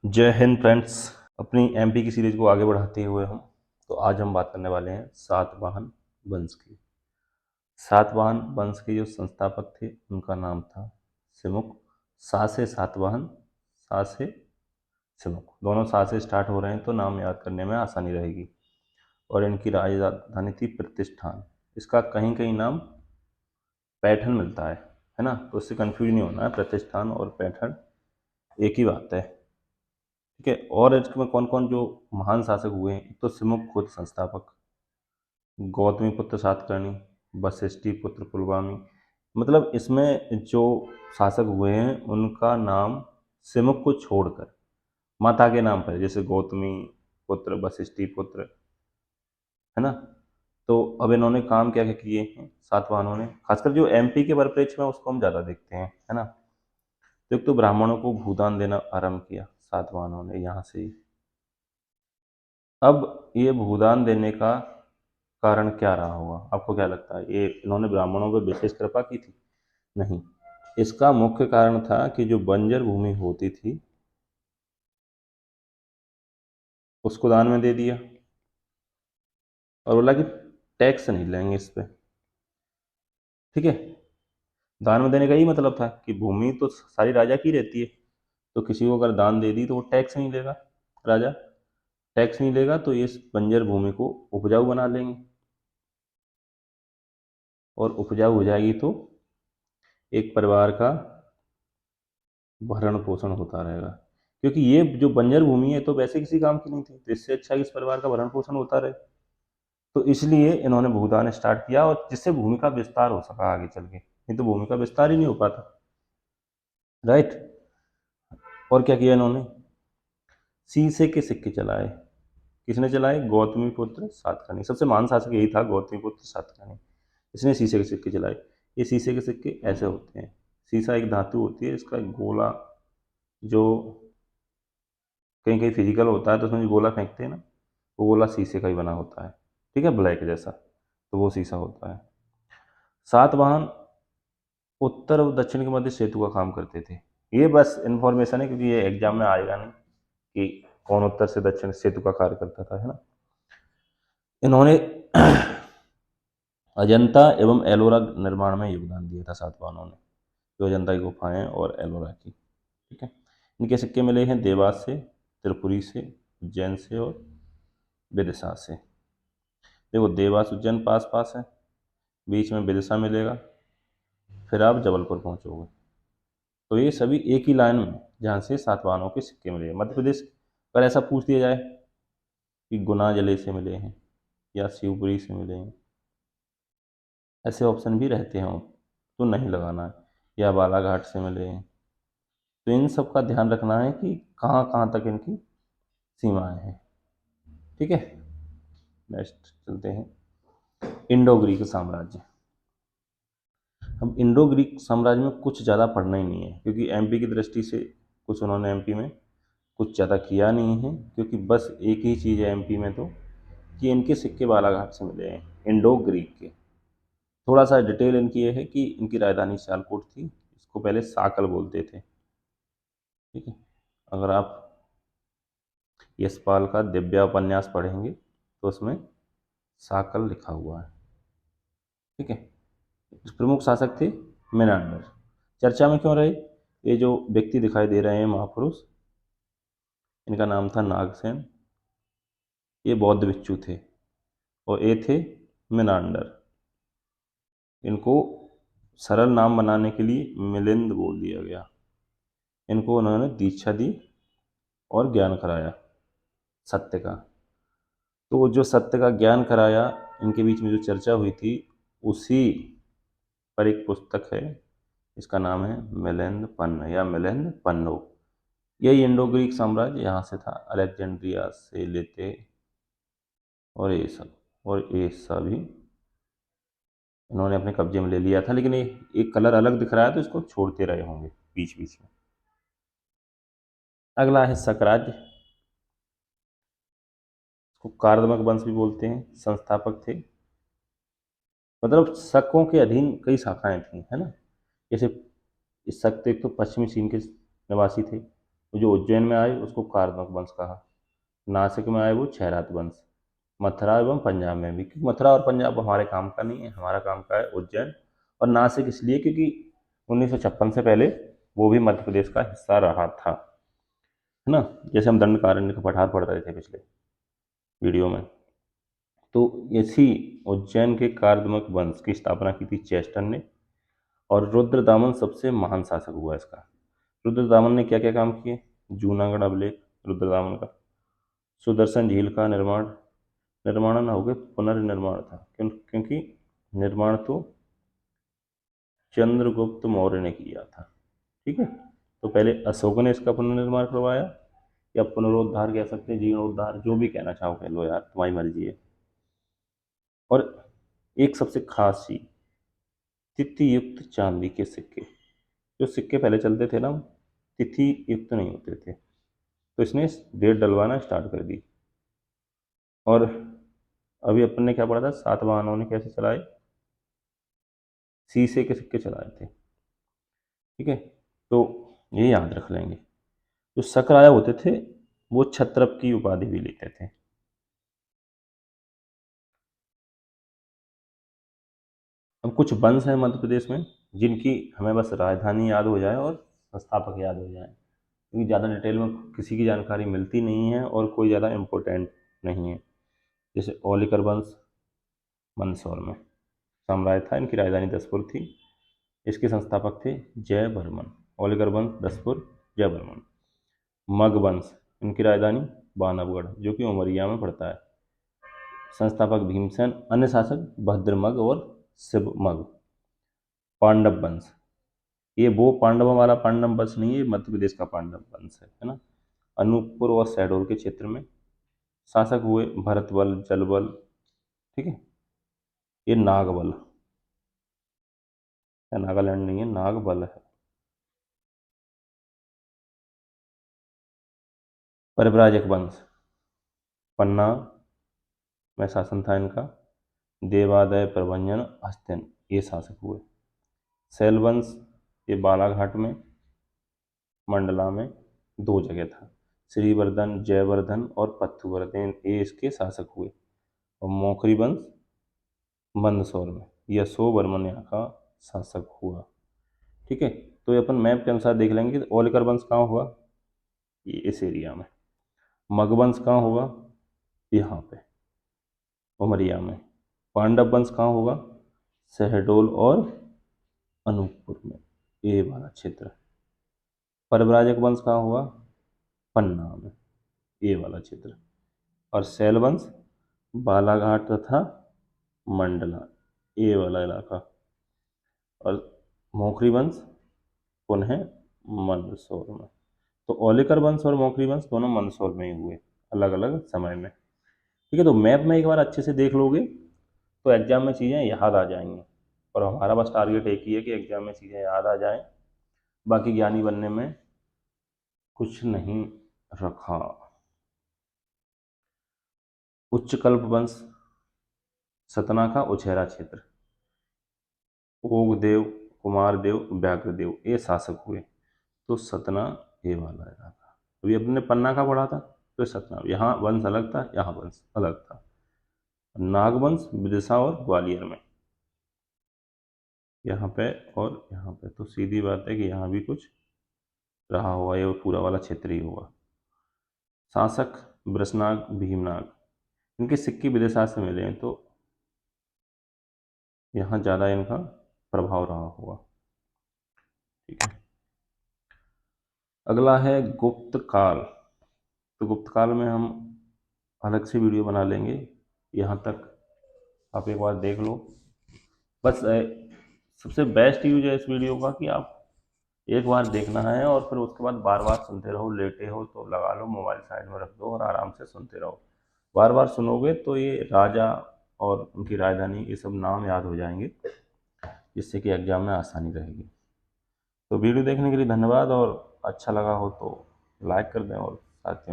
जय हिंद फ्रेंड्स। अपनी एमपी की सीरीज को आगे बढ़ाते हुए तो आज हम बात करने वाले हैं सातवाहन वंश की। सातवाहन वंश के जो संस्थापक थे उनका नाम था सिमुक। सा से सातवाहन, सा से सिमुक, दोनों सा से स्टार्ट हो रहे हैं तो नाम याद करने में आसानी रहेगी। और इनकी राजधानी थी प्रतिष्ठान। इसका कहीं कहीं नाम पैठन मिलता है ना, तो इससे कंफ्यूज नहीं होना है, प्रतिष्ठान और पैठन एक ही बात है। ठीक है। और इसमें कौन कौन जो महान शासक हुए हैं, एक तो सिमुक खुद संस्थापक, गौतमी पुत्र सातकर्णी, वशिष्ठी पुत्र पुलगामी। मतलब इसमें जो शासक हुए हैं उनका नाम सिमुक को छोड़कर माता के नाम पर, जैसे गौतमी पुत्र, वशिष्ठी पुत्र, है ना। तो अब इन्होंने काम क्या क्या किए हैं सातवाहनों ने, खासकर जो एमपी के परिप्रेक्ष्य में उसको हम ज़्यादा देखते हैं, है ना। तो एक तो ब्राह्मणों को भूदान देना आरंभ किया सातवाहनों ने यहाँ से ही। अब ये भूदान देने का कारण क्या रहा होगा, आपको क्या लगता है? ये इन्होंने ब्राह्मणों पर विशेष कृपा की थी? नहीं। इसका मुख्य कारण था कि जो बंजर भूमि होती थी उसको दान में दे दिया और बोला कि टैक्स नहीं लेंगे इस पे। ठीक है। दान में देने का यही मतलब था कि भूमि तो सारी राजा की रहती है, तो किसी को अगर दान दे दी तो वो टैक्स नहीं लेगा। राजा टैक्स नहीं लेगा तो इस बंजर भूमि को उपजाऊ बना लेंगे, और उपजाऊ हो जाएगी तो एक परिवार का भरण पोषण होता रहेगा। क्योंकि ये जो बंजर भूमि है तो वैसे किसी काम की नहीं थी, तो इससे अच्छा कि इस परिवार का भरण पोषण होता रहे। तो इसलिए इन्होंने भूदान स्टार्ट किया, और जिससे भूमि का विस्तार हो सका आगे चल के, नहीं तो भूमि का विस्तार ही नहीं हो पाता। राइट। और क्या किया इन्होंने? शीशे के सिक्के चलाए। किसने चलाए? गौतमी पुत्र सातकर्णी। सबसे महान शासक यही था, गौतमी पुत्र सातकर्णी। इसने शीशे के सिक्के चलाए। ये शीशे के सिक्के ऐसे होते हैं। शीशा एक धातु होती है, इसका एक गोला जो कहीं कहीं फिजिकल होता है, तो उसमें जो गोला फेंकते हैं ना, वो गोला शीशे का ही बना होता है। ठीक है, ब्लैक जैसा, तो वो शीशा होता है। सातवाहन उत्तर और दक्षिण के मध्य सेतु का काम करते थे। ये बस इंफॉर्मेशन है, क्योंकि ये एग्जाम में आएगा नहीं कि कौन उत्तर से दक्षिण सेतु का कार्य करता था, है ना। इन्होंने अजंता एवं एलोरा निर्माण में योगदान दिया था सातवाहनों ने, जो अजंता की गुफाएं और एलोरा की। ठीक है। इनके सिक्के मिले हैं देवास से, त्रिपुरी से, उज्जैन से और विदिशा से। देखो, देवास उज्जैन पास पास है, बीच में विदिशा मिलेगा, फिर आप जबलपुर पहुंचोगे। तो ये सभी एक ही लाइन में, जहाँ से सातवाहनों के सिक्के मिले। मध्य प्रदेश अगर ऐसा पूछ दिया जाए कि गुना जिले से मिले हैं या शिवपुरी से मिले हैं, ऐसे ऑप्शन भी रहते हैं, तो नहीं लगाना है, या बालाघाट से मिले हैं। तो इन सब का ध्यान रखना है कि कहाँ कहाँ तक इनकी सीमाएं हैं। ठीक है। नेक्स्ट चलते हैं, इंडो ग्रीक साम्राज्य। अब इंडो ग्रीक साम्राज्य में कुछ ज़्यादा पढ़ना ही नहीं है, क्योंकि एमपी की दृष्टि से कुछ उन्होंने एमपी में कुछ ज़्यादा किया नहीं है, क्योंकि बस एक ही चीज़ है एमपी में, तो कि इनके सिक्के बालाघाट से मिले हैं, इंडो ग्रीक के। थोड़ा सा डिटेल इनकी ये है कि इनकी राजधानी सियालकोट थी, इसको पहले साकल बोलते थे। ठीक है। अगर आप यशपाल का दिव्या उपन्यास पढ़ेंगे तो उसमें साकल लिखा हुआ है। ठीक है। प्रमुख शासक थे मेनांडर। चर्चा में क्यों रहे? ये जो व्यक्ति दिखाई दे रहे हैं महापुरुष, इनका नाम था नागसेन। ये बौद्ध भिक्षु थे, और ये थे मेनांडर। इनको सरल नाम बनाने के लिए मिलिंद बोल दिया गया। इनको उन्होंने दीक्षा दी और ज्ञान कराया सत्य का। तो जो सत्य का ज्ञान कराया, इनके बीच में जो चर्चा हुई थी, उसी पर एक पुस्तक है, इसका नाम है मिलिंद पन्न या मिलिंद पन्नो। यही इंडो ग्रीक साम्राज्य यहाँ से था, अलेक्जेंड्रिया से लेते, और ये सब ही इन्होंने अपने कब्जे में ले लिया था। लेकिन ये एक कलर अलग दिख रहा है, तो इसको छोड़ते रहे होंगे बीच बीच में। अगला है शक राज्य। इसको कार्दमक वंश भी बोलते हैं। संस्थापक थे, मतलब शकों के अधीन कई शाखाएं थी, है ना। जैसे इस शक तो एक तो पश्चिमी चीन के निवासी थे, जो उज्जैन में आए उसको कार्दमक वंश कहा। नासिक में आए वो क्षयरात वंश। मथुरा एवं पंजाब में भी, क्योंकि मथुरा और पंजाब हमारे काम का नहीं है, हमारा काम का है उज्जैन और नासिक, इसलिए क्योंकि 1956 से पहले वो भी मध्य प्रदेश का हिस्सा रहा था, है ना। जैसे हम दंडकारण्य का पठार पढ़ रहे थे पिछले वीडियो में। तो इसी उज्जैन के कार्दमक वंश की स्थापना की थी चेस्टन ने, और रुद्रदामन सबसे महान शासक हुआ इसका। रुद्रदामन ने क्या क्या काम किए? जूनागढ़ अभिलेख रुद्रदामन का, सुदर्शन झील का निर्माण, निर्माण न हो गए पुनर्निर्माण था, क्योंकि निर्माण तो चंद्रगुप्त मौर्य ने किया था। ठीक है, तो पहले अशोक ने इसका पुनर्निर्माण करवाया, या पुनरुद्धार कह सकते हैं, जीर्णोद्धार, जो भी कहना चाहो कह लो यार, तुम्हारी मर्जी है। और एक सबसे खास चीज, तिथि युक्त चांदी के सिक्के। जो सिक्के पहले चलते थे ना, तिथि युक्त नहीं होते थे, तो इसने डेट डलवाना स्टार्ट कर दी। और अभी अपन ने क्या पढ़ा था, सातवाहनों ने कैसे चलाए? शीशे के सिक्के चलाए थे। ठीक है, तो ये याद रख लेंगे। जो शक राजा होते थे वो छत्रप की उपाधि भी लेते थे। अब कुछ वंश हैं मध्य प्रदेश में जिनकी हमें बस राजधानी याद हो जाए और संस्थापक याद हो जाए, क्योंकि ज़्यादा डिटेल में किसी की जानकारी मिलती नहीं है और कोई ज़्यादा इम्पोर्टेंट नहीं है। जैसे ओलिकर वंश मंदसौर में साम्राज्य था, इनकी राजधानी दसपुर थी। इसके संस्थापक थे जयवर्मन। ओलिकर वंश दसपुर, जयवर्मन। मग वंश, इनकी राजधानी बानवगढ़, जो कि उमरिया में पड़ता है। संस्थापक भीमसेन, अन्य शासक भद्रमग और शिवमग। पांडव वंश, ये वो पांडवों वाला पांडव वंश नहीं है, ये मध्य प्रदेश का पांडव वंश है ना। अनूपपुर और शहडोल के क्षेत्र में शासक हुए भरतबल, जलबल। ठीक है, ये नागबल, या नागालैंड नहीं है, नागबल है। परिव्राजक वंश, पन्ना में शासन था इनका। देवादय, प्रभंजन, हस्तिन, ये शासक हुए। शैल वंश, ये बालाघाट में, मंडला में, दो जगह था। श्रीवर्धन, जयवर्धन और पथुवर्धन, ये इसके शासक हुए। और मौखरी वंश मंदसौर में, यशोवर्मन यहाँ का शासक हुआ। ठीक है, तो ये अपन मैप के अनुसार देख लेंगे। तो ओलिकर वंश कहाँ हुआ? ये इस एरिया में। मगवंश कहाँ होगा? यहाँ पे उमरिया में। पांडव वंश कहाँ होगा? शहडोल और अनूपपुर में, ये वाला क्षेत्र। परिव्राजक वंश कहाँ हुआ? पन्ना में, ये वाला क्षेत्र। और शैल वंश बालाघाट तथा मंडला, ये वाला इलाका। और मौखरी वंश पुनः मंदसौर में। तो ओलिकर वंश और मौखरी वंश दोनों मंदसौर में ही हुए, अलग अलग समय में। ठीक है, तो मैप में एक बार अच्छे से देख लोगे तो एग्जाम में चीज़ें याद आ जाएंगी। और हमारा बस टारगेट एक ही है कि एग्जाम में चीज़ें याद आ जाएं, बाकी ज्ञानी बनने में कुछ नहीं रखा। उच्चकल्प वंश सतना का उछेरा क्षेत्र। ओगदेव, कुमारदेव, व्याघ्रदेव, ये शासक हुए। तो सतना ये वाला इलाका। अभी अपने पन्ना का पढ़ा था, तो सतना, यहाँ वंश अलग था, यहाँ वंश अलग था। नागवंश विदिशा और ग्वालियर में, यहाँ पे और यहाँ पे। तो सीधी बात है कि यहाँ भी कुछ रहा होगा, ये पूरा वाला क्षेत्र ही होगा। शासक वृषनाग, भीमनाग, इनके सिक्के विदिशा से मिले हैं, तो यहाँ ज़्यादा इनका प्रभाव रहा होगा। ठीक है, अगला है गुप्त काल। तो गुप्त काल में हम अलग से वीडियो बना लेंगे, यहाँ तक आप एक बार देख लो। बस सबसे बेस्ट यूज है इस वीडियो का कि आप एक बार देखना है और फिर उसके बाद बार बार सुनते रहो। लेटे हो तो लगा लो, मोबाइल साइड में रख दो और आराम से सुनते रहो। बार बार सुनोगे तो ये राजा और उनकी राजधानी, ये सब नाम याद हो जाएंगे, जिससे कि एग्जाम में आसानी रहेगी। तो वीडियो देखने के लिए धन्यवाद, और अच्छा लगा हो तो लाइक कर दें और साथ में